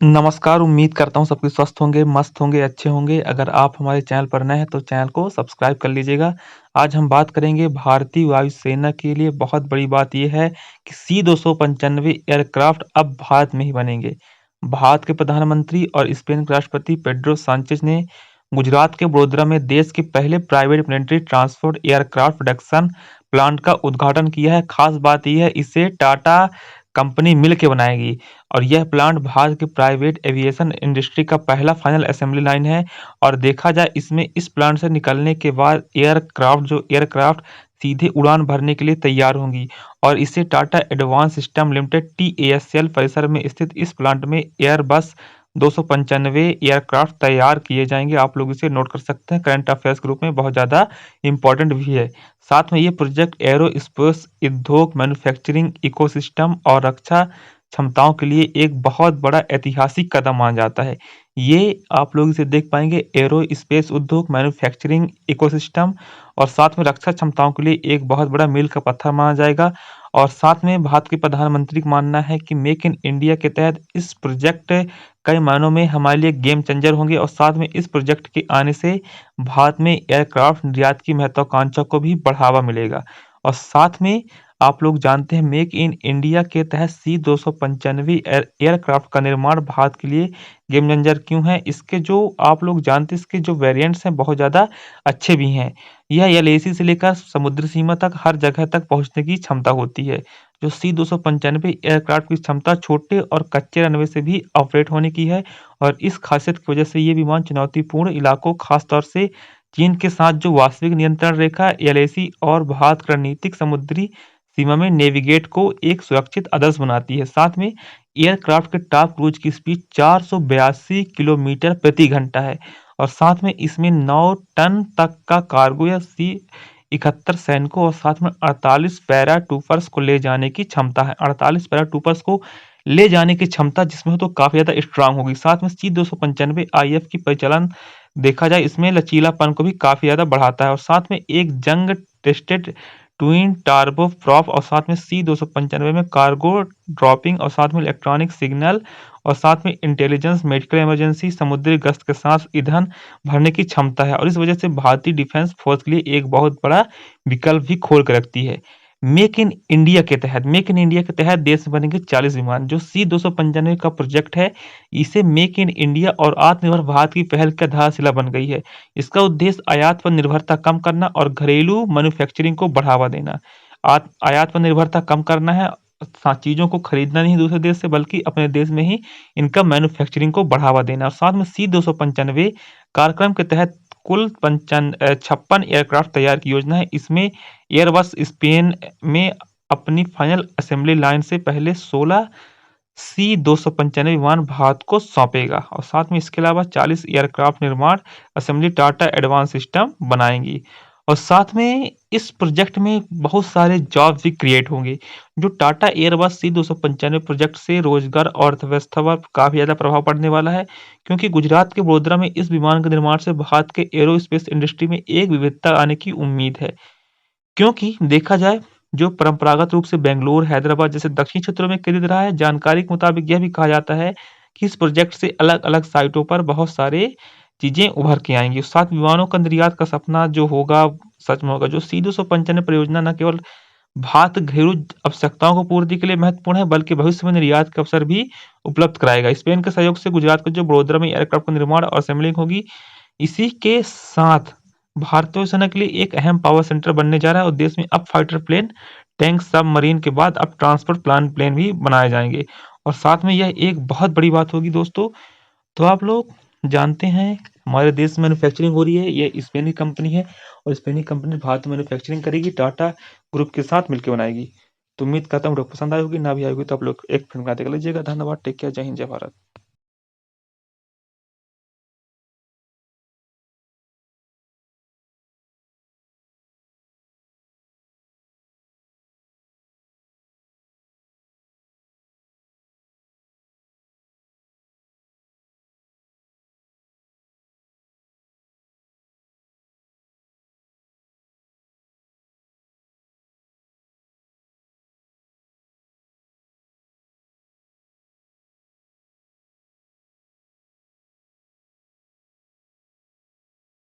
नमस्कार, उम्मीद करता हूँ सबके स्वस्थ होंगे, मस्त होंगे, अच्छे होंगे। अगर आप हमारे चैनल पर नए हैं तो चैनल को सब्सक्राइब कर लीजिएगा। आज हम बात करेंगे भारतीय वायुसेना के लिए बहुत बड़ी बात ये है कि C-295 एयरक्राफ्ट अब भारत में ही बनेंगे। भारत के प्रधानमंत्री और स्पेन के राष्ट्रपति पेड्रो सांचेज़ ने गुजरात के वडोदरा में देश के पहले private military transport aircraft production plant का उद्घाटन किया है। खास बात यह है इसे टाटा कंपनी मिल के बनाएगी। और यह प्लांट भारत के प्राइवेट एविएशन इंडस्ट्री का पहला फाइनल असेंबली लाइन है। और देखा जाए इसमें इस प्लांट से निकलने के बाद एयरक्राफ्ट सीधे उड़ान भरने के लिए तैयार होंगी। और इसे Tata advance system limited TASL परिसर में स्थित इस प्लांट में एयरबस 295 एयरक्राफ्ट तैयार किए जाएंगे। आप लोग इसे नोट कर सकते हैं, करंट अफेयर्स के रूप में बहुत ज़्यादा इंपॉर्टेंट भी है। साथ में ये प्रोजेक्ट एरोस्पेस उद्योग, मैन्युफैक्चरिंग इकोसिस्टम और रक्षा क्षमताओं के लिए एक बहुत बड़ा ऐतिहासिक कदम माना जाता है। ये आप लोग इसे देख पाएंगे, एरोस्पेस उद्योग, मैन्युफैक्चरिंग इकोसिस्टम और साथ में रक्षा क्षमताओं के लिए एक बहुत बड़ा मील का पत्थर माना जाएगा। और साथ में भारत के प्रधानमंत्री का मानना है कि मेक इन इंडिया के तहत इस प्रोजेक्ट कई मायनों में हमारे लिए गेम चेंजर होंगे। और साथ में इस प्रोजेक्ट के आने से भारत में एयरक्राफ्ट निर्यात की महत्वाकांक्षा को भी बढ़ावा मिलेगा। और साथ में आप लोग जानते हैं मेक इन इंडिया के तहत C-295 एयरक्राफ्ट का निर्माण भारत के लिए गेम चेंजर क्यों है? इसके जो आप लोग जानते हैं इसके जो वेरिएंट्स हैं बहुत ज़्यादा अच्छे भी हैं। यह LAC से लेकर समुद्र सीमा तक हर जगह तक पहुंचने की क्षमता होती है। जो C-295 एयरक्राफ्ट की क्षमता छोटे और कच्चे रनवे से भी ऑपरेट होने की है। और इस खासियत की वजह से ये विमान चुनौतीपूर्ण इलाकों, खासतौर से चीन के साथ जो वास्तविक नियंत्रण रेखा LAC और भारत की रणनीतिक समुद्री सीमा में नेविगेट को एक सुरक्षित आदर्श बनाती है। साथ में एयरक्राफ्ट के टॉप क्रूज की स्पीड 482 किलोमीटर प्रति घंटा है। और साथ में इसमें 9 टन तक का कार्गो या C-71 सैनिकों और साथ में 48 पैराट्रूपर्स को ले जाने की क्षमता है। 48 पैराट्रूपर्स को ले जाने की क्षमता जिसमें हो तो काफी ज्यादा स्ट्रांग होगी। साथ में C-295 IF की परिचालन देखा जाए इसमें लचीलापन को भी काफी ज्यादा बढ़ाता है। और साथ में एक जंग टेस्टेड ट्विन टार्बो प्रॉप और साथ में C-295 में कार्गो ड्रॉपिंग और साथ में इलेक्ट्रॉनिक सिग्नल और साथ में इंटेलिजेंस, मेडिकल इमरजेंसी, समुद्री गश्त के साथ ईंधन भरने की क्षमता है। और इस वजह से भारतीय डिफेंस फोर्स के लिए एक बहुत बड़ा विकल्प भी खोल कर रखती है। मेक इन इंडिया के तहत देश में बनेंगे 40 विमान। जो C-295 का प्रोजेक्ट है इसे मेक इन इंडिया और आत्मनिर्भर भारत की पहल की आधारशिला बन गई है। इसका उद्देश्य आयात पर निर्भरता कम करना और घरेलू मैन्युफैक्चरिंग को बढ़ावा देना। आयात पर निर्भरता कम करना है, चीजों को खरीदना नहीं दूसरे देश से बल्कि अपने देश में ही इनका मैन्युफैक्चरिंग को बढ़ावा देना। और साथ में C-295 कार्यक्रम के तहत कुल 56 एयरक्राफ्ट तैयार की योजना है। इसमें एयरबस स्पेन में अपनी फाइनल असेंबली लाइन से पहले 16 C-295 विमान भारत को सौंपेगा। और साथ में इसके अलावा 40 एयरक्राफ्ट निर्माण असेंबली टाटा एडवांस सिस्टम बनाएंगी। और साथ में इस प्रोजेक्ट में बहुत सारे जॉब भी क्रिएट होंगे। जो टाटा एयरबस C-295 प्रोजेक्ट से रोजगार और अर्थव्यवस्था पर काफी ज्यादा प्रभाव पड़ने वाला है, क्योंकि गुजरात के वडोदरा में इस विमान के निर्माण से भारत के एरोस्पेस इंडस्ट्री में एक विविधता आने की उम्मीद है। क्योंकि देखा जाए जो परंपरागत रूप से बेंगलुरु, हैदराबाद जैसे दक्षिणी क्षेत्रों में केंद्रित रहा है। जानकारी के मुताबिक यह भी कहा जाता है कि इस प्रोजेक्ट से अलग-अलग साइटों पर बहुत सारे चीजें उभर के आएंगी। सात विमानों का निर्यात का सपना जो होगा सच में होगा। जो C-295 परियोजना न केवल भारत घरेलू आवश्यकताओं को पूर्ति के लिए महत्वपूर्ण है बल्कि भविष्य में निर्यात के अवसर भी उपलब्ध कराएगा। स्पेन के सहयोग से गुजरात के जो वडोदरा में एयरक्राफ्ट का निर्माण और असेंबलिंग होगी, इसी के साथ भारतीय सेना के लिए एक अहम पावर सेंटर बनने जा रहा है। और देश में अब फाइटर प्लेन, टैंक, सबमरीन के बाद अब ट्रांसपोर्ट प्लान प्लेन भी बनाए जाएंगे। और साथ में यह एक बहुत बड़ी बात होगी दोस्तों। तो आप लोग जानते हैं हमारे देश में मैन्युफैक्चरिंग हो रही है, ये स्पेनी कंपनी है। और स्पेनी कंपनी भारत में मैन्युफैक्चरिंग करेगी, टाटा ग्रुप के साथ मिलकर बनाएगी। तो उम्मीद करता हूँ वीडियो पसंद आई होगी, ना भी आई होगी तो आप लोग एक फिल्म देख लीजिएगा। धन्यवाद, टेक केयर, जय हिंद, जय भारत।